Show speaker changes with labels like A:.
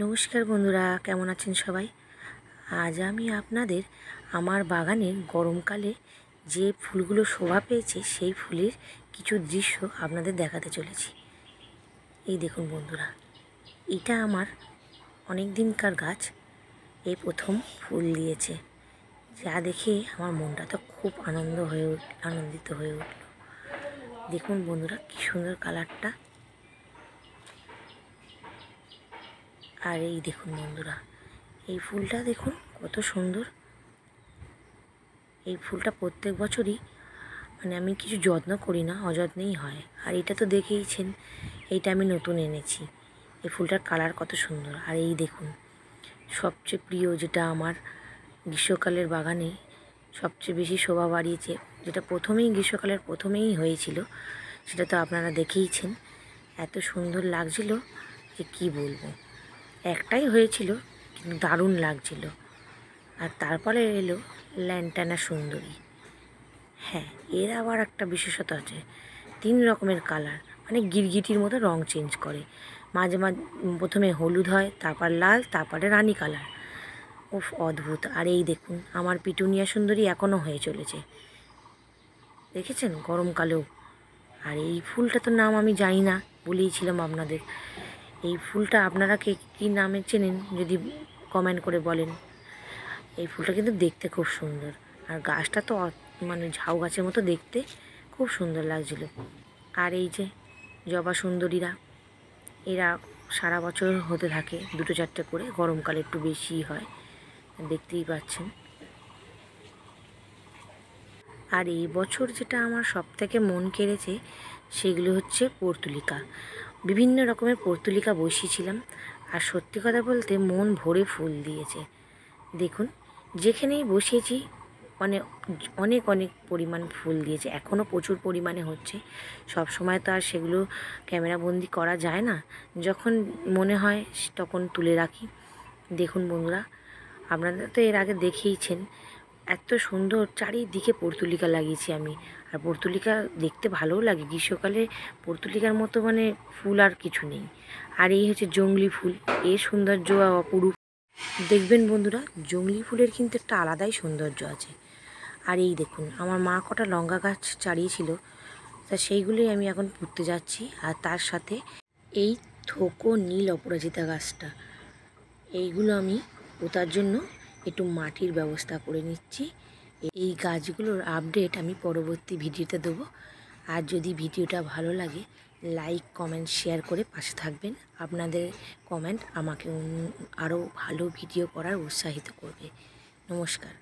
A: নমস্কার বন্ধুরা, কেমন আছেন সবাই? আজ আমি আপনাদের আমার বাগানের গরমকালে যে ফুলগুলো শোভা পেয়েছে সেই ফুলের কিছু দৃশ্য আপনাদের দেখাতে চলেছি। এই দেখুন বন্ধুরা, এটা আমার অনেক দিনকার গাছ, এই প্রথম ফুল দিয়েছে। যা দেখে আমার মনটা তো খুব আনন্দিত হয়ে উঠল। দেখুন বন্ধুরা, কী সুন্দর কালারটা। আর এই দেখুন বন্ধুরা, এই ফুলটা দেখুন কত সুন্দর। এই ফুলটা প্রত্যেক বছরই আমি কিছু যত্ন করি না, অযত্নেই হয়। আর এটা তো দেখেইছেন, এইটা আমি নতুন এনেছি। এই ফুলটার কালার কত সুন্দর। আর এই দেখুন, সবচেয়ে প্রিয় যেটা আমার গ্রীষ্মকালের বাগানে সবচেয়ে বেশি শোভা বাড়িয়েছে, যেটা গ্রীষ্মকালের প্রথমেই হয়েছিল, সেটা তো আপনারা দেখেইছেন। এত সুন্দর লাগছিল যে কি বলবো। একটাই হয়েছিল কিন্তু দারুণ লাগছিল। আর তারপরে এলো ল্যান্টানা সুন্দরী। হ্যাঁ, এর আবার একটা বিশেষতা আছে, 3 রকমের কালার, গিরগিটির মতো রং চেঞ্জ করে। মাঝে মাঝে প্রথমে হলুদ হয়, তারপর লাল, তারপরে রানী কালার। উফ, অদ্ভুত। আর এই দেখুন, আমার পিটুনিয়া সুন্দরী এখনও হয়ে চলেছে, দেখেছেন, গরমকালেও। আর এই ফুলটা তো নাম আমি জানি না, বলেইছিলাম আপনাদের। এই ফুলটা আপনারা কে কী নামে চেনেন যদি কমেন্ট করে বলেন। এই ফুলটা কিন্তু দেখতে খুব সুন্দর। আর গাছটা তো ঝাউ গাছের মতো দেখতে, খুব সুন্দর লাগছিল। আর এই যে জবা সুন্দরীরা, এরা সারা বছর হতে থাকে, 2-4টে করে। গরমকালে একটু বেশি হয়, দেখতেই পাচ্ছেন। আর এই বছর যেটা আমার সবথেকে মন কেড়েছে সেগুলো হচ্ছে পর্তুলিকা। বিভিন্ন রকমের পর্তুলিকা বসিয়েছিলাম, আর সত্যি কথা বলতে মন ভরে ফুল দিয়েছে। দেখুন, যেখানেই বসিয়েছি অনেক অনেক পরিমাণ ফুল দিয়েছে। এখনও প্রচুর পরিমাণে হচ্ছে। সব সময় তো আর সেগুলো ক্যামেরাবন্দি করা যায় না, যখন মনে হয় তখন তুলে রাখি। দেখুন বন্ধুরা, আপনারা তো এর আগে দেখেইছেন, এত সুন্দর চারিদিকে পর্তুলিকা লাগিয়েছি আমি। আর পর্তুলিকা দেখতে ভালোও লাগে। গ্রীষ্মকালে পর্তুলিকার মতো ফুল আর কিছু নেই। আর এই হচ্ছে জংলি ফুল, এর সৌন্দর্য অপরূপ। দেখবেন বন্ধুরা, জংলি ফুলের কিন্তু একটা আলাদাই সৌন্দর্য আছে। আর এই দেখুন, আমার মা কটা লঙ্কা গাছ চাড়িয়েছিল, তা সেইগুলোই আমি এখন পুঁততে যাচ্ছি। আর তার সাথে এই থোকো নীল অপরাজিতা গাছটা, এইগুলো আমি পোঁতার জন্য একটু মাটির ব্যবস্থা করে নিচ্ছি। এই গাছগুলোর আপডেট আমি পরবর্তী ভিডিওতে দেবো। আর যদি ভিডিওটা ভালো লাগে, লাইক, কমেন্ট, শেয়ার করে পাশে থাকবেন। আপনাদের কমেন্ট আমাকে আরও ভালো ভিডিও করার উৎসাহিত করবে। নমস্কার।